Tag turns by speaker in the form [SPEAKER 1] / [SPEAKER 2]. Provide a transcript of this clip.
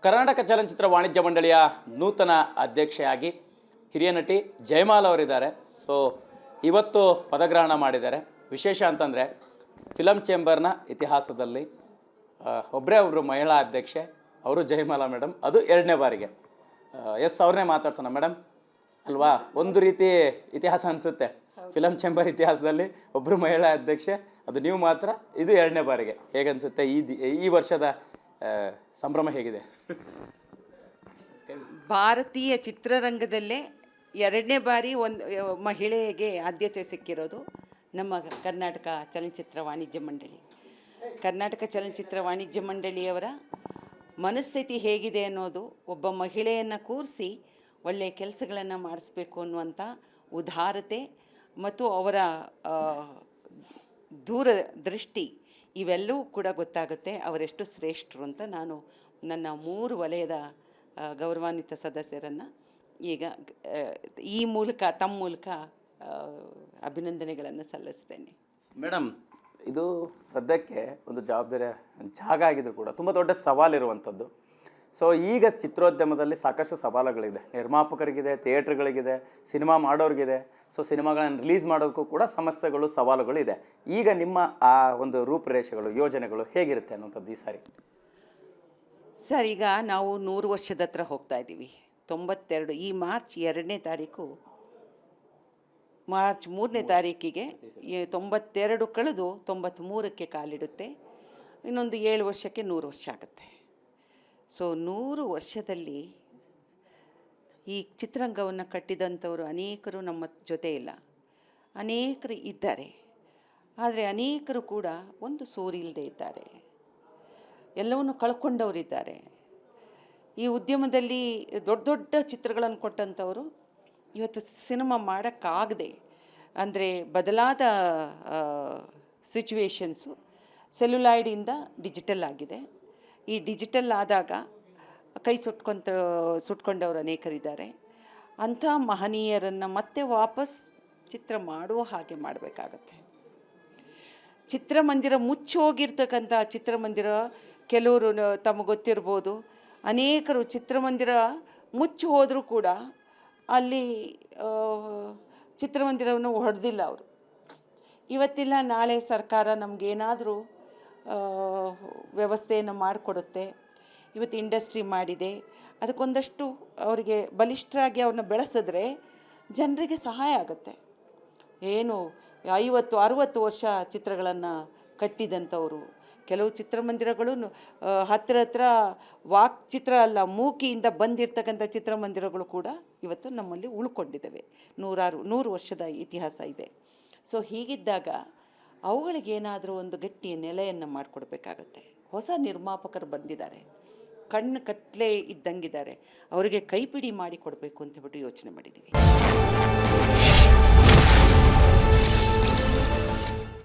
[SPEAKER 1] ಕರ್ನಾಟಕ ಚಲನಚಿತ್ರ ವಾಣಿಜ್ಯ ಮಂಡಳಿಯ ನೂತನ ಅಧ್ಯಕ್ಷೆಯಾಗಿ ಹಿರಿಯ ನಟಿ ಜಯಮಾಲ ಅವರಿದ್ದಾರೆ. ಸೊ ಇವತ್ತು ಪದಗ್ರಹಣ ಮಾಡಿದ್ದಾರೆ. ವಿಶೇಷ ಅಂತಂದರೆ ಫಿಲಮ್ ಚೇಂಬರ್ನ ಇತಿಹಾಸದಲ್ಲಿ ಒಬ್ಬರು ಮಹಿಳಾ ಅಧ್ಯಕ್ಷೆ, ಅವರು ಜಯಮಾಲ ಮೇಡಮ್, ಅದು 2ನೇ ಬಾರಿಗೆ. ಅವ್ರನ್ನೇ ಮಾತಾಡ್ಸೋಣ ಮೇಡಮ್. ಅಲ್ವಾ, ಒಂದು ರೀತಿ ಇತಿಹಾಸ ಅನಿಸುತ್ತೆ ಫಿಲಮ್ ಚೇಂಬರ್ ಇತಿಹಾಸದಲ್ಲಿ ಒಬ್ಬರು ಮಹಿಳಾ ಅಧ್ಯಕ್ಷೆ, ಅದು ನೀವು ಮಾತ್ರ, ಇದು 2ನೇ ಬಾರಿಗೆ. ಹೇಗನ್ಸುತ್ತೆ ಈ ವರ್ಷದ ಸಂಭ್ರಮ ಹೇಗಿದೆ?
[SPEAKER 2] ಭಾರತೀಯ ಚಿತ್ರರಂಗದಲ್ಲೇ 2ನೇ ಬಾರಿ ಒಂದು ಮಹಿಳೆಗೆ ಆದ್ಯತೆ ಸಿಕ್ಕಿರೋದು ನಮ್ಮ ಕರ್ನಾಟಕ ಚಲನಚಿತ್ರ ವಾಣಿಜ್ಯ ಮಂಡಳಿ. ಕರ್ನಾಟಕ ಚಲನಚಿತ್ರ ವಾಣಿಜ್ಯ ಮಂಡಳಿಯವರ ಮನಸ್ಥಿತಿ ಹೇಗಿದೆ ಅನ್ನೋದು, ಒಬ್ಬ ಮಹಿಳೆಯನ್ನು ಕೂರಿಸಿ ಒಳ್ಳೆಯ ಕೆಲಸಗಳನ್ನು ಮಾಡಿಸ್ಬೇಕು ಅನ್ನುವಂಥ ಉದಾರತೆ ಮತ್ತು ಅವರ ದೂರದೃಷ್ಟಿ ಇವೆಲ್ಲವೂ ಕೂಡ ಗೊತ್ತಾಗುತ್ತೆ ಅವರೆಷ್ಟು ಶ್ರೇಷ್ಠರು ಅಂತ. ನಾನು ನನ್ನ 3 ವಲಯದ ಗೌರವಾನ್ವಿತ ಸದಸ್ಯರನ್ನು ಈಗ ಈ ಮೂಲಕ ತಮ್ಮ ಮೂಲಕ ಅಭಿನಂದನೆಗಳನ್ನು ಸಲ್ಲಿಸ್ತೇನೆ.
[SPEAKER 1] ಮೇಡಮ್, ಇದು ಸದ್ಯಕ್ಕೆ ಒಂದು ಜವಾಬ್ದಾರಿ ಜಾಗ ಆಗಿದ್ರು ಕೂಡ ತುಂಬ ದೊಡ್ಡ ಸವಾಲಿರುವಂಥದ್ದು. ಸೊ ಈಗ ಚಿತ್ರೋದ್ಯಮದಲ್ಲಿ ಸಾಕಷ್ಟು ಸವಾಲುಗಳಿದೆ, ನಿರ್ಮಾಪಕರಿಗಿದೆ, ಥಿಯೇಟ್ರ್ಗಳಿಗಿದೆ, ಸಿನಿಮಾ ಮಾಡೋರಿಗಿದೆ. ಸೊ ಸಿನಿಮಾಗಳನ್ನು ರಿಲೀಸ್ ಮಾಡೋದಕ್ಕೂ ಕೂಡ ಸಮಸ್ಯೆಗಳು, ಸವಾಲುಗಳು ಇದೆ. ಈಗ ನಿಮ್ಮ ಆ ಒಂದು ರೂಪುರೇಷೆಗಳು, ಯೋಜನೆಗಳು ಹೇಗಿರುತ್ತೆ ಅನ್ನೋಂಥದ್ದು ಈ ಸಾರಿ?
[SPEAKER 2] ಸರ್, ಈಗ ನಾವು 100 ವರ್ಷದ ಹತ್ರ ಹೋಗ್ತಾ ಇದ್ದೀವಿ. 92 ಈ ಮಾರ್ಚ್ 2ನೇ ತಾರೀಕು, ಮಾರ್ಚ್ 3ನೇ ತಾರೀಕಿಗೆ 92 ಕಳೆದು 93ಕ್ಕೆ ಕಾಲಿಡುತ್ತೆ. ಇನ್ನೊಂದು 7 ವರ್ಷಕ್ಕೆ 100 ವರ್ಷ ಆಗುತ್ತೆ. ಸೊ 100 ವರ್ಷದಲ್ಲಿ ಈ ಚಿತ್ರರಂಗವನ್ನು ಕಟ್ಟಿದಂಥವರು ಅನೇಕರು ನಮ್ಮ ಜೊತೆ ಇಲ್ಲ, ಅನೇಕರು ಇದ್ದಾರೆ. ಆದರೆ ಅನೇಕರು ಕೂಡ ಒಂದು ಸೂರಿಲ್ಲದೆ ಇದ್ದಾರೆ, ಎಲ್ಲವನ್ನು ಕಳ್ಕೊಂಡವರಿದ್ದಾರೆ. ಈ ಉದ್ಯಮದಲ್ಲಿ ದೊಡ್ಡ ದೊಡ್ಡ ಚಿತ್ರಗಳನ್ನು ಕೊಟ್ಟಂಥವರು ಇವತ್ತು ಸಿನಿಮಾ ಮಾಡೋಕ್ಕಾಗದೆ, ಅಂದರೆ ಬದಲಾದ ಸಿಚುವೇಶನ್ಸು, ಸೆಲ್ಯುಲಾಯ್ಡಿಂದ ಡಿಜಿಟಲ್ ಆಗಿದೆ. ಈ ಡಿಜಿಟಲ್ ಆದಾಗ ಕೈ ಸುಟ್ಕೊಂಡವರು ಅನೇಕರಿದ್ದಾರೆ. ಅಂಥ ಮಹನೀಯರನ್ನು ಮತ್ತೆ ವಾಪಸ್ ಚಿತ್ರ ಮಾಡುವ ಹಾಗೆ ಮಾಡಬೇಕಾಗತ್ತೆ. ಚಿತ್ರಮಂದಿರ ಮುಚ್ಚೋಗಿರ್ತಕ್ಕಂಥ ಚಿತ್ರಮಂದಿರ, ಕೆಲವರು ತಮಗೆ ಗೊತ್ತಿರ್ಬೋದು, ಅನೇಕರು ಚಿತ್ರಮಂದಿರ ಮುಚ್ಚಿ ಹೋದರೂ ಕೂಡ ಅಲ್ಲಿ ಚಿತ್ರಮಂದಿರವನ್ನು ಹೊಡೆದಿಲ್ಲ ಅವರು. ಇವತ್ತಿಲ್ಲ ನಾಳೆ ಸರ್ಕಾರ ನಮಗೇನಾದರೂ ವ್ಯವಸ್ಥೆಯನ್ನು ಮಾಡಿಕೊಡುತ್ತೆ. ಇವತ್ತು ಇಂಡಸ್ಟ್ರಿ ಮಾಡಿದೆ, ಅದಕ್ಕೊಂದಷ್ಟು ಅವರಿಗೆ ಬಲಿಷ್ಠರಾಗಿ ಅವ್ರನ್ನ ಬೆಳೆಸಿದ್ರೆ ಜನರಿಗೆ ಸಹಾಯ ಆಗುತ್ತೆ. ಏನು 50-60 ವರ್ಷ ಚಿತ್ರಗಳನ್ನು ಕಟ್ಟಿದಂಥವರು, ಕೆಲವು ಚಿತ್ರಮಂದಿರಗಳು ಹತ್ತಿರ ವಾಕ್ ಚಿತ್ರ ಅಲ್ಲ, ಮೂಕಿಯಿಂದ ಬಂದಿರತಕ್ಕಂಥ ಚಿತ್ರಮಂದಿರಗಳು ಕೂಡ ಇವತ್ತು ನಮ್ಮಲ್ಲಿ ಉಳ್ಕೊಂಡಿದ್ದಾವೆ. 100 ವರ್ಷದ ಇತಿಹಾಸ ಇದೆ. ಸೊ ಹೀಗಿದ್ದಾಗ ಅವುಗಳಿಗೇನಾದರೂ ಒಂದು ಗಟ್ಟಿ ನೆಲೆಯನ್ನು ಮಾಡಿಕೊಡ್ಬೇಕಾಗತ್ತೆ. ಹೊಸ ನಿರ್ಮಾಪಕರು ಬಂದಿದ್ದಾರೆ, ಕಣ್ಣು ಕತ್ತಲೆ ಇದ್ದಂಗಿದ್ದಾರೆ, ಅವರಿಗೆ ಕೈಪಿಡಿ ಮಾಡಿ ಕೊಡಬೇಕು ಅಂತ ಹೇಳ್ಬಿಟ್ಟು ಯೋಚನೆ ಮಾಡಿದ್ದೀವಿ.